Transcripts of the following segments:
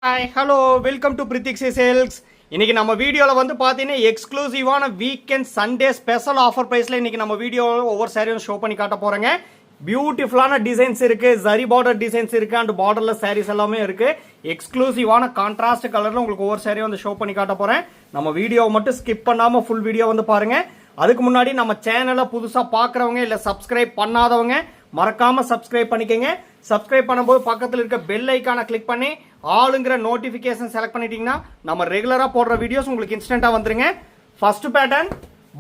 Hi hello welcome to பிரித்திக்ஸி sales. இன்னைக்கு நம்ம வீடியோவில் வந்து பார்த்தீங்கன்னா எக்ஸ்க்ளூசிவான வீக்கெண்ட் சண்டே ஸ்பெஷல் ஆஃபர் ப்ரைஸில் இன்னைக்கு நம்ம வீடியோவில் ஒவ்வொரு சாரியும் ஷோ பண்ணி காட்ட போகிறேங்க. பியூட்டிஃபுல்லான டிசைன்ஸ் இருக்குது, ஜரி பார்டர் டிசைன்ஸ் இருக்குது, அண்ட் பார்டரில் சாரீஸ் எல்லாமே இருக்குது. எக்ஸ்க்ளூசிவான கான்ட்ராஸ்ட் கலரில் உங்களுக்கு ஒவ்வொரு சாரியும் வந்து ஷோ பண்ணி காட்ட போகிறேன். நம்ம வீடியோவை மட்டும் ஸ்கிப் பண்ணாமல் ஃபுல் வீடியோ வந்து பாருங்கள். அதுக்கு முன்னாடி நம்ம சேனலை புதுசாக பார்க்குறவங்க இல்லை சப்ஸ்கிரைப் பண்ணாதவங்க மறக்காம சப்ஸ்கிரைப் பண்ணிக்கங்க. சப்ஸ்கிரைப் பண்ணும்போது பக்கத்தில் இருக்க பெல் ஐக்கானை கிளிக் பண்ணி ஆளுங்கிற நோட்டிஃபிகேஷன் செலக்ட் பண்ணிட்டீங்கன்னா நம்ம ரெகுலராக போடுற வீடியோஸ் உங்களுக்கு இன்ஸ்டன்ட்டாக வந்துருங்க. ஃபர்ஸ்ட் பேட்டர்ன்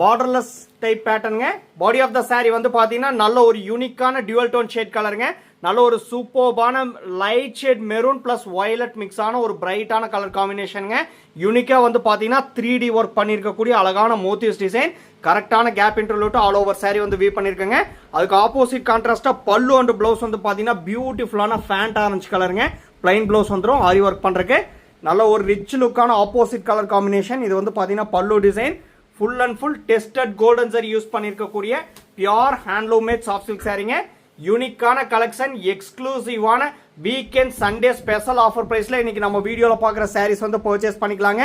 பார்டர்லெஸ் டைப் பேட்டர்னுங்க. பாடி ஆஃப் த சாரி வந்து பார்த்தீங்கன்னா நல்ல ஒரு யூனிக்கான டியூவல் டோன் ஷேட் கலருங்க. நல்ல ஒரு சூப்பர்பான light shade maroon plus violet mix ஆன ஒரு பிரைட்டான கலர் காம்பினேஷனுங்க. யூனிக்காக வந்து பார்த்தீங்கன்னா 3D ஒர்க் பண்ணியிருக்கக்கூடிய அழகான மோட்டிவ்ஸ் டிசைன், கரெக்டான gap interlude all over sari வந்து வீவ் பண்ணியிருக்கேங்க. அதுக்கு ஆப்போசிட் கான்ட்ராஸ்டா பல்லு அண்ட் பிளவுஸ் வந்து பார்த்தீங்கன்னா பியூட்டிஃபுல்லான ஃபேண்ட் ஆரஞ்சு கலருங்க. பிளைன் பிளவுஸ் வந்துடும் ஆரி ஒர்க் பண்ணுறதுக்கு. நல்ல ஒரு ரிச் லுக்கான ஆப்போசிட் கலர் காம்பினேஷன். இது வந்து பார்த்தீங்கன்னா pallu design. Full and full tested golden zari use பண்ணியிருக்கக்கூடிய pure handloom made soft silk சாரிங்க. யூனிக்கான கலெக்ஷன், எக்ஸ்க்ளூசிவான வீக்கெண்ட் சண்டே ஸ்பெஷல் ஆஃபர் பிரைஸ்ல இன்னைக்கு நம்ம வீடியோவில் பார்க்குற சாரீஸ் வந்து பர்ச்சேஸ் பண்ணிக்கலாங்க.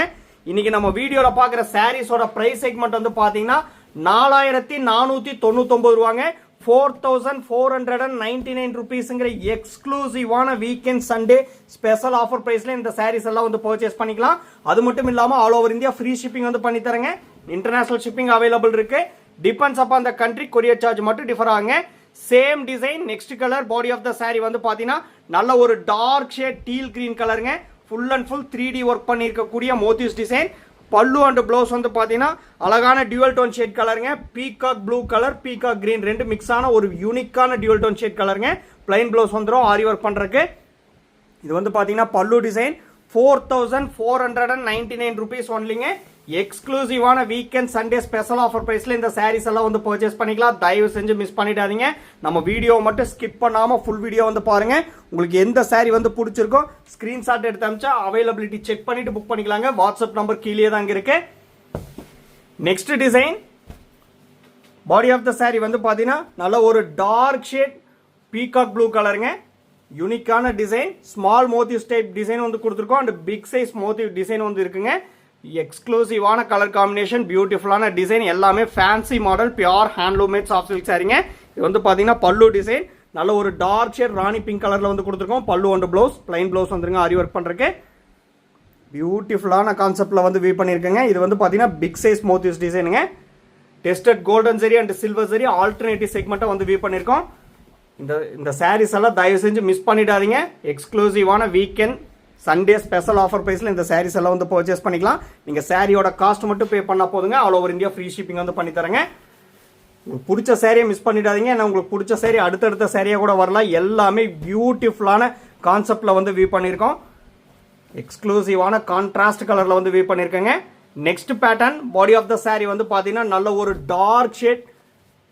இன்னைக்கு நம்ம வீடியோவில் பார்க்குற சாரீஸோட பிரைஸ் செக்மெண்ட் வந்து பார்த்தீங்கன்னா 4499 ரூபாங்க. 4499 ருபீஸ்ங்கிற எக்ஸ்க்ளூசிவான வீக்கெண்ட் சண்டே ஸ்பெஷல் ஆஃபர் பிரைஸ்ல இந்த சாரீஸ் எல்லாம் வந்து பர்ச்சேஸ் பண்ணிக்கலாம். அது மட்டும் இல்லாமல் all over India free shipping வந்து பண்ணி தரங்க. இன்டர்நேஷனல் ஷிப்பிங் அவைலபிள் இருக்கு. டிபெண்ட்ஸ் அப்பான் அந்த கண்ட்ரி, கொரியர் சார்ஜ் மட்டும் டிஃபர் ஆகுங்க. Same design, next colour body of the sorry வந்து பார்த்தீங்கன்னா நல்ல ஒரு டார்க் ஷேட் டீல் கிரீன் கலருங்க. Full and full 3D work பண்ணியிருக்கக்கூடிய motifs design. Pallu and blouse வந்து பார்த்தீங்கன்னா அழகான டியூவல் டோன் ஷேட் கலருங்க. Peacock blue colour, peacock green ரெண்டு மிக்ஸ் ஆன ஒரு யூனிக்கான டியூவல் டோன் ஷேட் கலருங்க. பிளைன் ப்ளவுஸ் வந்துடும் ஆரி ஒர்க் பண்ணுறதுக்கு. இது வந்து பார்த்தீங்கன்னா பல்லு டிசைன். 4499 ருபீஸ் ஒன்லிங்க. எக்ஸ்க்ளூசிவான வீக்கெண்ட் சண்டே ஸ்பெஷல் ஆஃபர் பிரைஸ்ல இந்த சாரீஸ் எல்லாம் வந்து பர்ச்சேஸ் பண்ணிக்கலாம். தயவு செஞ்சு மிஸ் பண்ணிடாதீங்க. நம்ம வீடியோ மட்டும் ஸ்கிப் பண்ணாம ஃபுல் வீடியோ வந்து பாருங்க. உங்களுக்கு எந்த சாரி வந்து பிடிச்சிருக்கோ ஸ்கிரீன்ஷாட் எடுத்து அனுப்பிச்சா அவைலபிலிட்டி செக் பண்ணிட்டு புக் பண்ணிக்கலாங்க. வாட்ஸ்அப் நம்பர் கீழே தான் இருக்கு. Next design body of the sorry வந்து பாத்தீங்கன்னா நல்ல ஒரு டார்க் ஷேட் பீகாக் ப்ளூ கலருங்க. யூனிக்கான design, small motif type design வந்து கொடுத்துருக்கோம். And big size motif design வந்து இருக்குங்க. எக்ஸ்க்ளூசிவான கலர் காம்பினேஷன், பியூட்டிஃபுல்லான டிசைன், எல்லாமே fancy model pure handloom made soft silk சாரிங்க. இது வந்து பார்த்தீங்கன்னா பல்லு டிசைன். நல்ல ஒரு டார்க் ஷேட் ராணி பிங்க் கலரில் வந்து கொடுத்துருக்கோம். பல்லு அண்ட் ப்ளவுஸ், பிளைன் ப்ளவுஸ் வந்துருங்க ஆரி ஒர்க் பண்ணுறதுக்கு. பியூட்டிஃபுல்லான கான்செப்டில் வந்து வீவ் பண்ணியிருக்கேங்க. இது வந்து பார்த்தீங்கன்னா பிக் சைஸ் மோட்டிவ்ஸ் டிசைனுங்க. Tested golden zari and silver zari alternative செக்மெண்ட்டை வந்து வீவ் பண்ணியிருக்கோம். இந்த சாரீஸ் எல்லாம் தயவு செஞ்சு மிஸ் பண்ணிடாதீங்க. எக்ஸ்க்ளூசிவான வீக்கெண்ட் சண்டே ஸ்பெஷல் ஆஃபர் பிரைஸ்ல இந்த சாரீஸ் எல்லாம் வந்து பர்ச்சேஸ் பண்ணிக்கலாம். நீங்க சாரியோட காஸ்ட் மட்டும் பே பண்ணா போதுங்க. All over India free shipping வந்து பண்ணி தரங்க. உங்களுக்கு பிடிச்ச சாரியை மிஸ் பண்ணிடாதீங்க. ஏன்னா உங்களுக்கு பிடிச்ச சாரி அடுத்தடுத்த சாரியா கூட வரலாம். எல்லாமே பியூட்டிஃபுல்லான கான்செப்ட்ல வந்து வீவ் பண்ணியிருக்கோம். எக்ஸ்க்ளூசிவான கான்ட்ராஸ்ட் கலர்ல வந்து வீவ் பண்ணியிருக்கேங்க. Next pattern body of the sorry வந்து பாத்தீங்கன்னா நல்ல ஒரு dark shade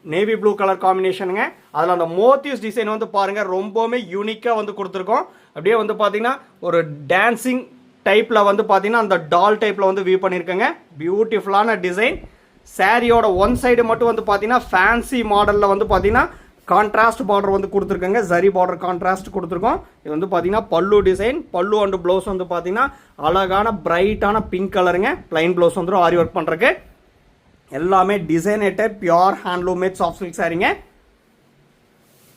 navy blue colour காம்பினேஷனுங்க. அதில் அந்த மோட்டிவ்ஸ் டிசைன் வந்து பாருங்க ரொம்பவுமே யூனிக்காக வந்து கொடுத்துருக்கோம். அப்படியே வந்து பார்த்தீங்கன்னா ஒரு டான்சிங் டைப்பில் வந்து பார்த்தீங்கன்னா அந்த டால் டைப்பில் வந்து வியூ பண்ணியிருக்கேங்க. பியூட்டிஃபுல்லான டிசைன். சாரியோட ஒன் சைடு மட்டும் வந்து பார்த்தீங்கன்னா ஃபேன்சி மாடலில் வந்து பார்த்தீங்கன்னா கான்ட்ராஸ்ட் பார்டர் வந்து கொடுத்துருக்கேங்க. ஜரி பார்டர் கான்ட்ராஸ்ட் கொடுத்துருக்கோம். இது வந்து பார்த்தீங்கன்னா pallu design. Pallu and blouse வந்து பார்த்தீங்கன்னா அழகான பிரைட்டான பிங்க் கலருங்க. பிளைன் ப்ளவுஸ் வந்துடும் ஆரி ஒர்க் பண்ணுறதுக்கு. எல்லாமே designated pure handloom made soft silk சாரிங்க.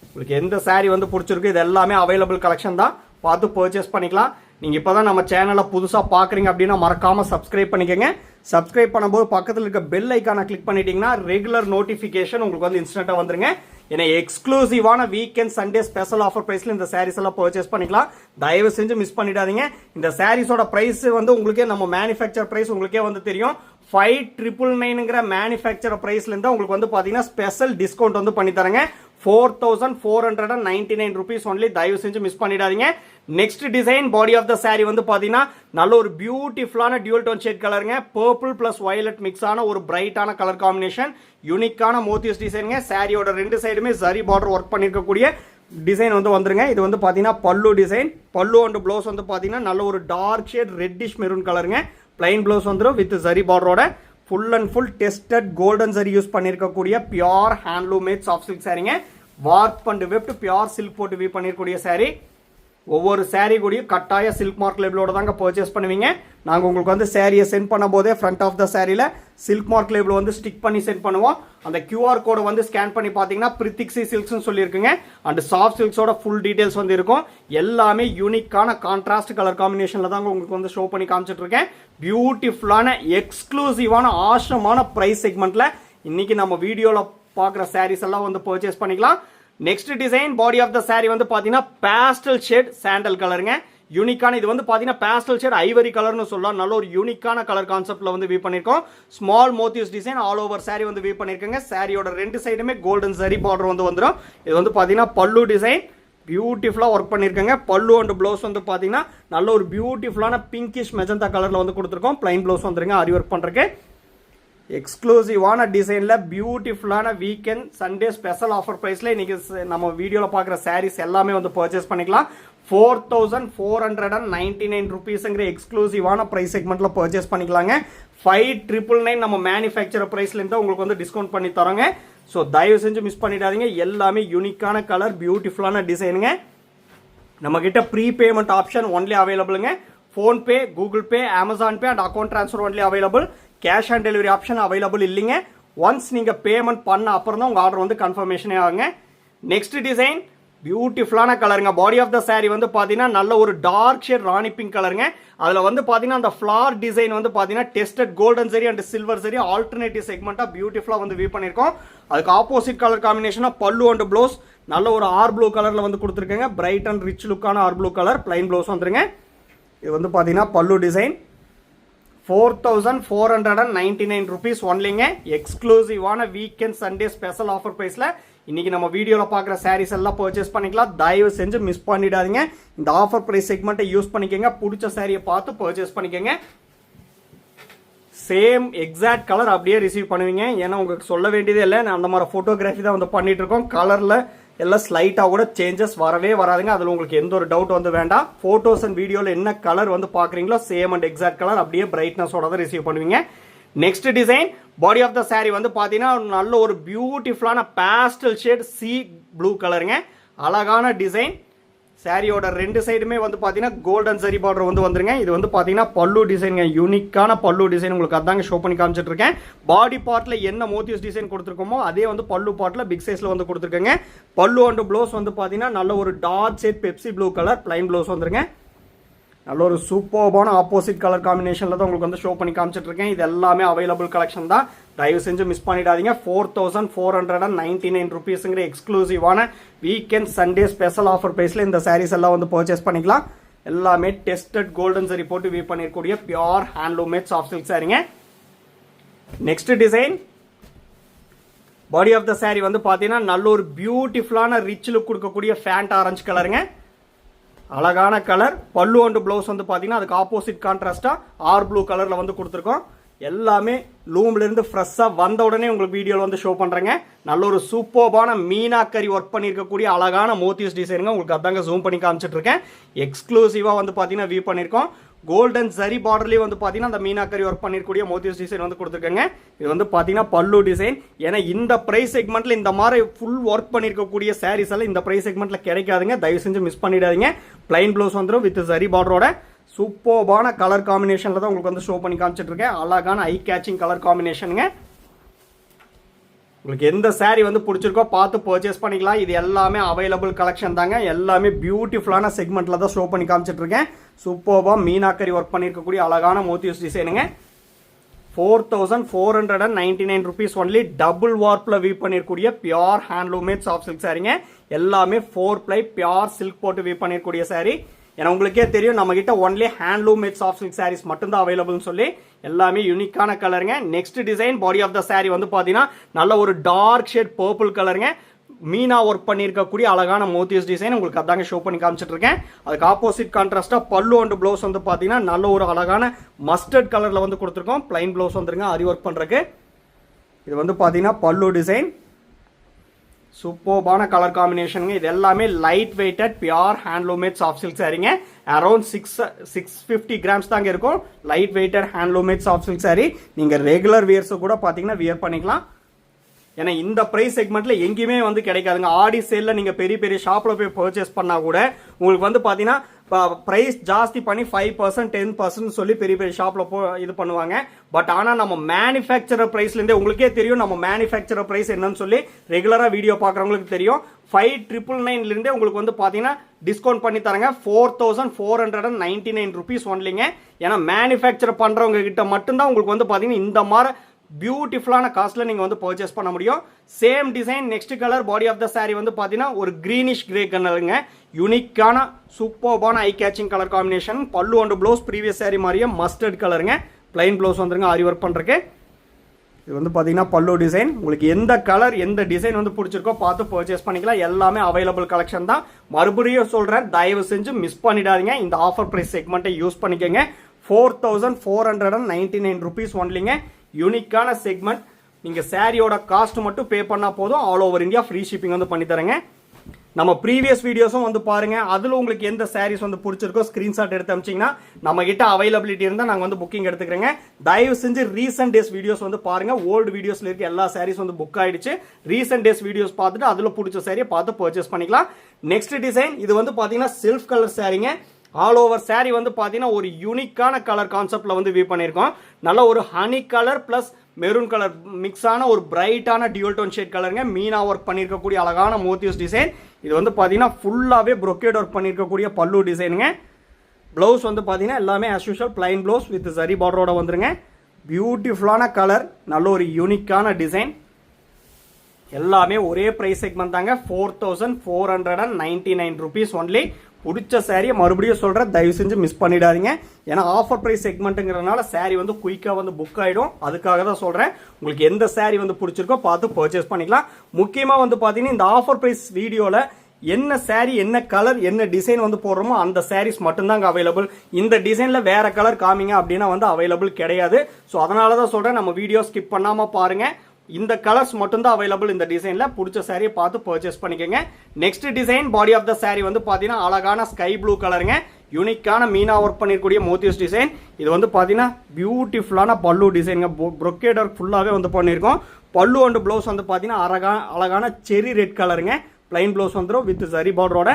உங்களுக்கு எந்த சாரி வந்து பிடிச்சிருக்கு இது எல்லாமே அவைலபிள் கலெக்ஷன் தான். பார்த்து பர்ச்சேஸ் பண்ணிக்கலாம். நீங்கள் இப்போ தான் நம்ம சேனலை புதுசாக பார்க்குறீங்க அப்படின்னா மறக்காமல் சப்ஸ்கிரைப் பண்ணிக்கோங்க. சப்ஸ்கிரைப் பண்ணும்போது பக்கத்தில் இருக்க பெல் ஐக்கானை கிளிக் பண்ணிட்டீங்கன்னா ரெகுலர் நோட்டிஃபிகேஷன் உங்களுக்கு வந்து இன்ஸ்டன்ட்டாக வந்துருங்க. ஏன்னா எக்ஸ்க்ளூசிவான வீக்கெண்ட் சண்டே ஸ்பெஷல் ஆஃபர் பிரைஸ்ல இந்த சாரீஸ் எல்லாம் பர்ச்சேஸ் பண்ணிக்கலாம். தயவு செஞ்சு மிஸ் பண்ணிடாதீங்க. இந்த சாரீஸோட பிரைஸ் வந்து உங்களுக்கே நம்ம மேனுஃபேக்சர் பிரைஸ் உங்களுக்கே வந்து தெரியும். 5999ங்கிற மேனுஃபேக்சர் பிரைஸ்ல இருந்தா உங்களுக்கு வந்து பாத்தீங்கன்னா ஸ்பெஷல் டிஸ்கவுண்ட் வந்து பண்ணி தரங்க. 4499 ருபீஸ் ஒன்லி. தயவு செஞ்சு மிஸ் பண்ணிடாதீங்க. Next design body of the sorry வந்து பாத்தீங்கன்னா நல்ல ஒரு பியூட்டிஃபுல்லான டியூவல் டோன் ஷேட் கலருங்க. பர்பிள் பிளஸ் வயலட் மிக்ஸ் ஆன ஒரு பிரைட்டான கலர் காம்பினேஷன். யூனிக்கான மோட்டிவ்ஸ் டிசைனுங்க. சாரியோட ரெண்டு சைடுமே ஜரி பார்டர் ஒர்க் பண்ணிருக்கக்கூடிய டிசைன் வந்து வந்துருங்க. இது வந்து பாத்தீங்கன்னா பல்லு டிசைன். பல்லு அண்ட் ப்ளவுஸ் வந்து பாத்தீங்கன்னா நல்ல ஒரு டார்க் ஷேட் ரெட்டிஷ் மெரூன் கலருங்க. பிளைன் ப்ளவுஸ் வந்துடும் வித் ஜரி பார்டரோட. Full and full tested golden zari use பண்ணிருக்கக்கூடிய pure handloom made soft silk சாரிங்க. Warp and weft pure silk போட்டு வீவ் பண்ணிருக்கக்கூடிய சாரி. ஒவ்வொரு saree கூடயும் கட்டாய சில்க் மார்க் லேபிளோட தாங்க பர்ச்சேஸ் பண்ணுவீங்க. நாங்கள் உங்களுக்கு வந்து சாரியை சென்ட் பண்ணும் போதே ஃப்ரண்ட் ஆஃப் த சாரியில் சில்க் மார்க் லேபிள் வந்து ஸ்டிக் பண்ணி சென்ட் பண்ணுவோம். அந்த QR கோடை வந்து ஸ்கேன் பண்ணி பார்த்தீங்கன்னா பிரித்திக்ஸி சில்க்ஸ்னு சொல்லியிருக்குங்க. அண்ட் சாஃப்ட் சில்க்ஸோட ஃபுல் டீடைல்ஸ் வந்து இருக்கும். எல்லாமே யூனிக்கான கான்ட்ராஸ்ட் கலர் காம்பினேஷனில் தாங்க உங்களுக்கு வந்து ஷோ பண்ணி காமிச்சிட்டு இருக்கேன். பியூட்டிஃபுல்லான எக்ஸ்க்ளூசிவான ஆஷமான ப்ரைஸ் செக்மெண்ட்டில் இன்னைக்கு நம்ம வீடியோவில் பார்க்குற சாரீஸ் எல்லாம் வந்து பர்ச்சேஸ் பண்ணிக்கலாம். Next design body of the sorry வந்து பாத்தீங்கன்னா பேஸ்டல் ஷேட் சாண்டல் கலருங்க. யூனிக்கான இது வந்து பாத்தீங்கன்னா பேஸ்டல் ஷேட் ஐவரி கலர்னு சொல்லலாம். நல்ல ஒரு யூனிக்கான கலர் கான்செப்ட்ல வந்து வீ பண்ணிருக்கோம். Small motives design all over sari வந்து வீ பண்ணிருக்கோங்க. சாரியோட ரெண்டு சைடுமே கோல்டன் சரி பார்டர் வந்து வந்துடும். இது வந்து பாத்தீங்கன்னா பல்லு டிசைன் பியூட்டிஃபுல்லா ஒர்க் பண்ணிருக்கங்க. பல்லு அண்ட் ப்ளவுஸ் வந்து பாத்தீங்கன்னா நல்ல ஒரு பியூட்டிஃபுல்லான பிங்கிஷ் மெஜந்தா கலர்ல வந்து கொடுத்துருக்கோம். பிளைன் ப்ளவுஸ் வந்துருங்க ஆரி ஒர்க் பண்றதுக்கு. எக்ஸ்க்ளூசிவான டிசைனில் பியூட்டிஃபுல்லான வீக்கெண்ட் சண்டே ஸ்பெஷல் ஆஃபர் ப்ரைஸில் இன்றைக்கி நம்ம வீடியோவில் பார்க்குற சாரீஸ் எல்லாமே வந்து பர்ச்சேஸ் பண்ணிக்கலாம். 4499 ருபீஸுங்கிற எக்ஸ்க்ளூசிவான ப்ரைஸ் செக்மெண்ட்டில் பர்ச்சேஸ் பண்ணிக்கலாங்க. 5999 நம்ம மேனுஃபேக்சர் ப்ரைஸ்லேருந்து உங்களுக்கு வந்து டிஸ்கவுண்ட் பண்ணி தரோங்க. ஸோ தயவு செஞ்சு மிஸ் பண்ணிடாதீங்க. எல்லாமே யூனிக்கான கலர் பியூட்டிஃபுல்லான டிசைனுங்க. நம்மக்கிட்ட ப்ரீ பேமெண்ட் ஆப்ஷன் ஒன்லி அவைலபிளுங்க. PhonePe, Google Pay, Amazon Pay and account transfer only available. Cash on delivery option available இல்லைங்க. ஒன்ஸ் நீங்கள் பேமெண்ட் பண்ண அப்புறம் தான் உங்கள் ஆர்டர் வந்து கன்ஃபர்மேஷனே ஆகுங்க. நெக்ஸ்ட் டிசைன் பியூட்டிஃபுல்லான கலருங்க. பாடி ஆஃப் த சாரி வந்து பார்த்தீங்கன்னா நல்ல ஒரு டார்க் ஷேட் ராணி பிங்க் கலருங்க. அதில் வந்து பார்த்தீங்கன்னா அந்த ஃப்ளார் டிசைன் வந்து பார்த்தீங்கன்னா tested golden zari and silver zari alternative செக்மெண்ட்டாக பியூட்டிஃபுல்லாக வந்து வீ பண்ணியிருக்கோம். அதுக்கு ஆப்போசிட் கலர் காம்பினேஷனாக பல்லு அண்ட் ப்ளவுஸ் நல்ல ஒரு ஆர் ப்ளூ கலரில் வந்து கொடுத்துருக்கேங்க. பிரைட் அண்ட் ரிச் லுக்கான ஆர் ப்ளூ கலர் பிளைன் ப்ளவுஸ் வந்துருங்க. இது வந்து பார்த்தீங்கன்னா பல்லு டிசைன் 4499 ருபீஸ் ஒன்லிங்க. எக்ஸ்க்ளூசிவான வீக்கெண்ட் சண்டே ஸ்பெஷல் ஆஃபர் ப்ரைஸில் இன்னைக்கு நம்ம வீடியோவில் பார்க்குற சாரீஸ் எல்லாம் பர்ச்சேஸ் பண்ணிக்கலாம். தயவு செஞ்சு மிஸ் பண்ணிடாதீங்க. இந்த ஆஃபர் ப்ரைஸ் செக்மெண்ட்டை யூஸ் பண்ணிக்கோங்க. பிடிச்ச சாரியை பார்த்து பர்ச்சேஸ் பண்ணிக்கோங்க. சேம் எக்ஸாக்ட் கலர் அப்படியே ரிசீவ் பண்ணுவீங்க. ஏன்னா உங்களுக்கு சொல்ல வேண்டியதே இல்லை. நான் அந்த மாதிரி ஃபோட்டோகிராஃபி தான் வந்து பண்ணிட்டு இருக்கோம். கலரில் எல்லாம் ஸ்லைட்டாக கூட சேஞ்சஸ் வரவே வராதுங்க. அதில் உங்களுக்கு எந்த ஒரு டவுட் வந்து வேண்டாம். ஃபோட்டோஸ் அண்ட் வீடியோவில் என்ன கலர் வந்து பார்க்குறீங்களோ சேம் அண்ட் எக்ஸாக்ட் கலர் அப்படியே பிரைட்னஸோட தான் ரிசீவ் பண்ணுவீங்க. Next design body of the sorry வந்து பார்த்தீங்கன்னா நல்ல ஒரு பியூட்டிஃபுல்லான பேஸ்டல் ஷேட் சி ப்ளூ கலருங்க. அழகான டிசைன். சாரியோட ரெண்டு சைடுமே வந்து பார்த்தீங்கன்னா கோல்டன் சரி பார்டர் வந்து வந்துருங்க. இது வந்து பார்த்தீங்கன்னா பல்லு டிசைனுங்க. யூனிக்கான பல்லு டிசைன் உங்களுக்கு அதாங்க ஷோ பண்ணி காமிச்சிட்டு இருக்கேன். பாடி பார்ட்டில் என்ன மோட்டிவ்ஸ் டிசைன் கொடுத்துருக்கோமோ அதே வந்து பல்லு பார்ட்டில் பிக் சைஸில் வந்து கொடுத்துருக்கேங்க. பல்லு அண்ட் ப்ளவுஸ் வந்து பார்த்தீங்கன்னா நல்ல ஒரு dark shade Pepsi blue colour plain blouse வந்துருங்க. நல்ல ஒரு சூப்பர்பான ஆப்போசிட் கலர் காம்பினேஷனில் தான் உங்களுக்கு வந்து ஷோ பண்ணி காமிச்சிட்டு இருக்கேன். இது எல்லாமே அவைலபிள் கலெக்ஷன் தான். தயவு செஞ்சு மிஸ் பண்ணிடாதீங்க. 4499 ருபீஸுங்கிற எக்ஸ்க்ளூசிவான வீக்கெண்ட் சண்டே ஸ்பெஷல் ஆஃபர் ப்ரைஸில் இந்த சாரீஸ் எல்லாம் வந்து பர்ச்சேஸ் பண்ணிக்கலாம். எல்லாமே டெஸ்டட் கோல்டன் சரி போட்டு வீ பண்ணிருக்கக்கூடிய pure handloom made soft silk சாரீங்க. Next design body of the sorry வந்து பார்த்தீங்கன்னா நல்ல ஒரு பியூட்டிஃபுல்லான ரிச் லுக் கொடுக்கக்கூடிய ஃபேண்ட் ஆரஞ்சு கலருங்க. அழகான கலர். பல்லு அண்ட் ப்ளவுஸ் வந்து பார்த்தீங்கன்னா அதுக்கு ஆப்போசிட் கான்ட்ராஸ்டாக ஆர் ப்ளூ கலரில் வந்து கொடுத்துருக்கோம். எல்லாமே லூம்லேருந்து ஃப்ரெஷ்ஷாக வந்த உடனே உங்களுக்கு வீடியோவில் வந்து ஷோ பண்ணுறேங்க. நல்ல ஒரு சூப்பர்பான மீனாக்கரி ஒர்க் பண்ணியிருக்கக்கூடிய அழகான மோட்டிவ்ஸ் டிசைனுங்க. உங்களுக்கு அதாங்க ஜூம் பண்ணி காமிச்சிட்டு இருக்கேன். எக்ஸ்க்ளூசிவாக வந்து பார்த்தீங்கன்னா வீ பண்ணியிருக்கோம். கோல்டன் சரி பார்டர்லேயே வந்து பார்த்தீங்கன்னா அந்த மீனாக்கரி ஒர்க் பண்ணிருக்கூடிய மோட்டிவ்ஸ் டிசைன் வந்து கொடுத்துருக்காங்க. இது வந்து பார்த்தீங்கன்னா பல்லு டிசைன். ஏன்னா இந்த ப்ரைஸ் செக்மெண்ட்டில் இந்த மாதிரி ஃபுல் ஒர்க் பண்ணியிருக்கக்கூடிய சாரீஸ் எல்லாம் இந்த ப்ரைஸ் செக்மெண்ட்டில் கிடைக்காதுங்க. தயவு செஞ்சு மிஸ் பண்ணிடாதீங்க. பிளைன் ப்ளவுஸ் வந்துடும் வித் சரி பார்டரோட. சூப்பர்பான கலர் காம்பினேஷனில் தான் உங்களுக்கு வந்து ஷோ பண்ணி காமிச்சிட்டு இருக்கேன். அழகான ஐ கேச்சிங் கலர் காம்பினேஷனுங்க. உங்களுக்கு எந்த சாரீ வந்து பிடிச்சிருக்கோ பார்த்து பர்ச்சேஸ் பண்ணிக்கலாம். இது எல்லாமே அவைலபிள் கலெக்ஷன் தாங்க. எல்லாமே பியூட்டிஃபுல்லான செக்மெண்ட்டில் தான் ஷோ பண்ணி காமிச்சிட்டு இருக்கேன். சூப்பர்பாக மீனாக்கரி ஒர்க் பண்ணியிருக்கக்கூடிய அழகான மோட்டிவ்ஸ் டிசைனுங்க. 4499 ருபீஸ் ஒன்லி. டபுள் வார்ப்பில் வீ பண்ணிருக்கூடிய pure handloom made soft silk சாரீங்க. எல்லாமே 4 ப்ளை பியூர் சில்க் போட்டு வீ பண்ணிருக்கூடிய சாரீ. ஏன்னா உங்களுக்கே தெரியும் நம்ம கிட்ட only handloom made soft silk sarees மட்டும்தான் அவைலபிள்னு சொல்லி. எல்லாமே யூனிக்கான கலருங்க. Next design body of the sorry வந்து பார்த்தீங்கன்னா நல்ல ஒரு டார்க் ஷேட் பர்பிள் கலருங்க. மீனா ஒர்க் பண்ணியிருக்கக்கூடிய அழகான மோட்டிவ்ஸ் டிசைன் உங்களுக்கு அதாங்க ஷோ பண்ணி காமிச்சிட்டு இருக்கேன். அதுக்கு ஆப்போசிட் கான்ட்ராஸ்டா பல்லு அண்ட் ப்ளவுஸ் வந்து பார்த்தீங்கன்னா நல்ல ஒரு அழகான மஸ்டர்ட் கலரில் வந்து கொடுத்துருக்கோம். பிளைன் ப்ளவுஸ் வந்துருங்க ஆரி ஒர்க் பண்ணுறதுக்கு. இது வந்து பார்த்தீங்கன்னா பல்லு டிசைன். சூப்பர்பான கலர் காம்பினேஷனுங்க. இது எல்லாமே light weighted pure handloom made soft silk சாரீங்க. அரௌண்ட் 650 கிராம்ஸ் தாங்க இருக்கும். Light weighted handloom made soft silk sari. நீங்கள் ரெகுலர் வியர்ஸ் கூட பார்த்தீங்கன்னா வியர் பண்ணிக்கலாம். ஏன்னா இந்த பிரைஸ் செக்மெண்ட்ல எங்கேயுமே வந்து கிடைக்காதுங்க. ஆடி சேல்ல நீங்க பெரிய பெரிய ஷாப்ல போய் பர்ச்சேஸ் பண்ணா கூட உங்களுக்கு வந்து பாத்தீங்கன்னா பிரைஸ் ஜாஸ்தி பண்ணி 5% 10% சொல்லி பெரிய பெரிய ஷாப்ல இது பண்ணுவாங்க. பட் ஆனா நம்ம மேனுஃபேக்சரர் பிரைஸ்ல இருந்தே உங்களுக்கே தெரியும் நம்ம மேனுஃபேக்சரர் பிரைஸ் என்னன்னு சொல்லி ரெகுலரா வீடியோ பாக்குறவங்களுக்கு தெரியும். 5,999 இருந்தே உங்களுக்கு வந்து பாத்தீங்கன்னா டிஸ்கவுண்ட் பண்ணி தராங்க 4,499 rupees ஒன்லிங்க. ஏன்னா மேனுஃபேக்சர் பண்றவங்க கிட்ட மட்டும்தான் உங்களுக்கு வந்து பாத்தீங்கன்னா இந்த மாதிரி பியூட்டிஃபுல்லான காஸ்ட்ல நீங்க வந்து பர்ச்சேஸ் பண்ண முடியும். Same design next colour body of the saree வந்து பாத்தீங்கன்னா ஒரு கிரீனிஷ் கிரே கலருங்க. யூனிக்கான சூப்பர்பான ஐ கேச்சிங் கலர் காம்பினேஷன். பல்லு அண்ட் ப்ளவுஸ் ப்ரீவியஸ் saree மாதிரியே மஸ்டர்ட் கலருங்க. பிளைன் ப்ளவுஸ் வந்துருங்க ஆரி ஒர்க் பண்றதுக்கு. இது வந்து பாத்தீங்கன்னா பல்லு டிசைன். உங்களுக்கு எந்த கலர் எந்த டிசைன் வந்து பிடிச்சிருக்கோ பார்த்து பர்ச்சேஸ் பண்ணிக்கலாம். எல்லாமே அவைலபிள் கலெக்ஷன் தான். மறுபடியும் சொல்றேன், தயவு செஞ்சு மிஸ் பண்ணிடாதீங்க. இந்த ஆஃபர் பிரைஸ் செக்மெண்ட்டை யூஸ் பண்ணிக்கங்க. 4,499 rupees ஒன்லிங்க. யூனிக்கான செக்மெண்ட். நீங்க சாரியோட காஸ்ட் மட்டும் பே பண்ணா போதும். All over India free shipping வந்து பண்ணி தரேங்க. நம்ம ப்ரீவியஸ் வீடியோஸும் வந்து பாருங்க. அதுல உங்களுக்கு எந்த சாரீஸ் வந்து பிடிச்சிருக்கோ ஸ்கிரீன்ஷாட் எடுத்து அமிச்சிங்கன்னா நம்ம கிட்ட அவைலபிலிட்டி இருந்தால் நாங்கள் வந்து புக்கிங் எடுத்துக்கிறேங்க. தயவு செஞ்சு ரீசெண்ட் டேஸ் வீடியோஸ் வந்து பாருங்க. ஓல்டு வீடியோஸ்ல இருக்க எல்லா சாரீஸ் வந்து புக் ஆயிடுச்சு. ரீசெண்ட் டேஸ் வீடியோஸ் பார்த்துட்டு அதுல பிடிச்ச சாரியை பார்த்து பர்ச்சேஸ் பண்ணிக்கலாம். நெக்ஸ்ட் டிசைன் இது வந்து பாத்தீங்கன்னா செல்ஃப் கலர் சாரீங்க. ஆல் ஓவர் சாரி வந்து பாத்தீங்கன்னா ஒரு யூனிக்கான கலர் கான்செப்ட்ல வந்து வியூ பண்ணியிருக்கோம். நல்ல ஒரு honey colour plus maroon colour mix ஆன ஒரு பிரைட்டான டியூல் டோன் ஷேட் கலருங்க. மீனா ஒர்க் பண்ணியிருக்கக்கூடிய அழகான மோத்தியூஸ் டிசைன். இது வந்து பாத்தீங்கன்னா ஃபுல்லாவே brocade ஒர்க் பண்ணியிருக்கக்கூடிய பல்லு டிசைனுங்க. பிளவுஸ் வந்து பாத்தீங்கன்னா எல்லாமே as usual plain blouse with zari பார்டரோட வந்துருங்க. பியூட்டிஃபுல்லான கலர், நல்ல ஒரு யூனிக்கான டிசைன். எல்லாமே ஒரே பிரைஸ் செக்மெண்ட் தாங்க. 4,499 rupees ஒன்லி. பிடிச்ச சாரியை மறுபடியும் சொல்றேன், தயவு செஞ்சு மிஸ் பண்ணிடாதீங்க. ஏன்னா ஆஃபர் பிரைஸ் செக்மெண்ட்ங்கிறதுனால சாரி வந்து குயிக்கா வந்து புக் ஆயிடும். அதுக்காக தான் சொல்றேன். உங்களுக்கு எந்த சாரி வந்து பிடிச்சிருக்கோ பார்த்து பர்ச்சேஸ் பண்ணிக்கலாம். முக்கியமா வந்து பாத்தீங்கன்னா இந்த ஆஃபர் பிரைஸ் வீடியோல என்ன சாரி என்ன கலர் என்ன டிசைன் வந்து போடுறோமோ அந்த சாரீஸ் மட்டும்தாங்க அவைலபிள். இந்த டிசைன்ல வேற கலர் காமிங்க அப்படின்னா வந்து அவைலபிள் கிடையாது. ஸோ அதனால தான் சொல்றேன், நம்ம வீடியோ ஸ்கிப் பண்ணாம பாருங்க. இந்த கலர்ஸ் மட்டும் தான் அவைலபிள் இந்த டிசைன்ல. பிடிச்ச சாரியை பார்த்து பர்ச்சேஸ் பண்ணிக்கோங்க. Next design body of the sorry வந்து பாத்தீங்கன்னா அழகான ஸ்கை ப்ளூ கலருங்க. யூனிக்கான மீனா ஒர்க் பண்ணிருக்கூடிய மோத்தியூஸ் டிசைன். இது வந்து பாத்தீங்கன்னா பியூட்டிஃபுல்லான பல்லு டிசைன். brocade ஒர்க் ஃபுல்லாவே வந்து பண்ணிருக்கோம். பல்லு அண்ட் பிளவுஸ் வந்து பாத்தீங்கன்னா அழகான செரி ரெட் கலருங்க. பிளைன் பிளவுஸ் வந்துடும் வித் ஜரி பார்டரோட.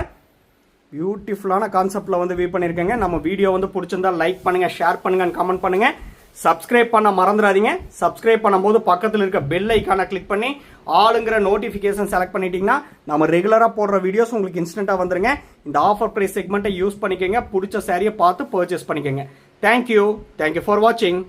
பியூட்டிஃபுல்லான கான்செப்ட்ல வந்து வியூ பண்ணிருக்கேங்க. நம்ம வீடியோ வந்து பிடிச்சிருந்தா லைக் பண்ணுங்க, ஷேர் பண்ணுங்க, கமெண்ட் பண்ணுங்க. சப்ஸ்கிரைப் பண்ண மறந்துடாதீங்க. சப்ஸ்கிரைப் பண்ணும்போது பக்கத்தில் இருக்க பெல் ஐக்கானை கிளிக் பண்ணி ஆளுங்கிற நோட்டிஃபிகேஷன் செலக்ட் பண்ணிட்டீங்கன்னா நம்ம ரெகுலராக போடுற வீடியோஸ் உங்களுக்கு இன்ஸ்டன்ட்டாக வந்துருங்க. இந்த ஆஃபர் பிரைஸ் செக்மெண்ட்டை யூஸ் பண்ணிக்கோங்க. பிடிச்ச சாரியை பார்த்து பர்ச்சேஸ் பண்ணிக்கோங்க. தேங்க்யூ ஃபார் வாட்சிங்.